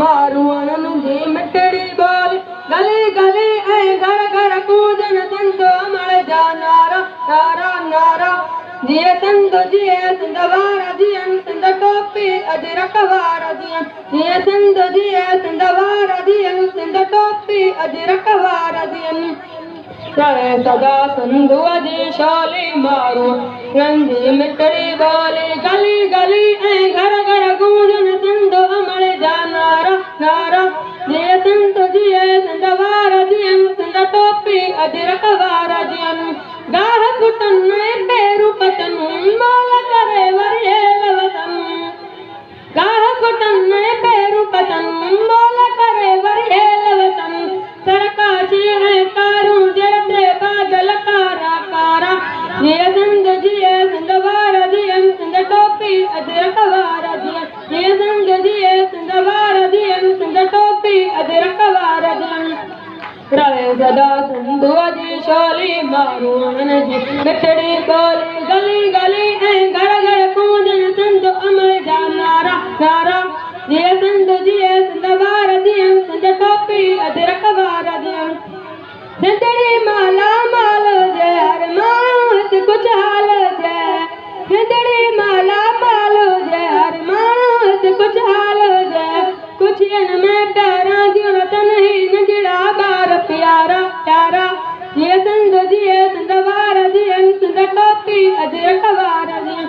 मारूअन जी मिठड़ी बोल गली गली ऐं घर घर कूजन सिंध अमर जा नारा नारा नारा जिए सिंध जिए सिंध वारा जियन सिंध टोपी अजरक वारा जियन जिए सिंध जिए सिंध वारा जियन सिंध टोपी अजरक वारा जियन रहे सदा सिंधु जी शोली मारू रंजी मिठड़ी बोली गली गली ऐं घर घर गूंजन सिंध अमर जा नारा नारा जिए सिंध जिए सिंध वारा जियन सिंध टोपी अजरक वारा जियन गाह कुटन में पेरू पतन मोल करे वरियल वतन गाह कुटन में पेरू पतन मोल करे वरियल वतन सरकाची है कारू जरते बादल कारा कारा जिए सिंध वारा जियन सिंध टोपी अजरक वारा जियन जिए सिंध वारा जियन सिंध टोपी अजरक वारा जियन रहे सदा सिंधु जी शोली मारूअन जी मिठड़ी बोली गली गली ऐं घर घर कूजन सिंध अमर जा नारा नारा जिए सिंध वारा जियन सिंध टोपी अजरक वारा जियन सिंधड़ी माला माल जय हर माण्हू हित कुछ हाल जय सिंधड़ी माला माल जय हर माण्हू हित कुछ हाल जय कुछ इन में प्यारा दियो रतन ही नंढड़ा ॿार प्यारा प्यारा जिए सिंध वारा जियन सिंध टोपी अजरक वारा जियन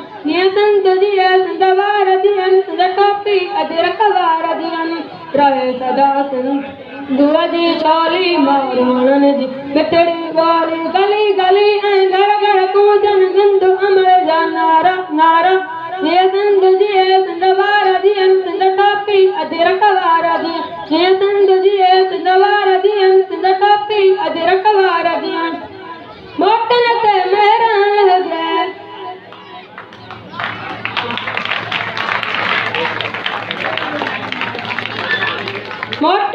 जिए सिंध वारा जियन सिंध टोपी अजरक वारा जियन रहे सदा सिंधु जी शोली मारूअन जी मिठड़ी बोली गली गली ऐं घर घर कूजन सिंध अमर जा नारा नारा जिए सिंध वारा जियन सिंध टोपी अजरक वारा जियन जिए सिंध वारा जियन सिंध टोपी अजरक वारा जियन मोटन ते मेहरान जय मोट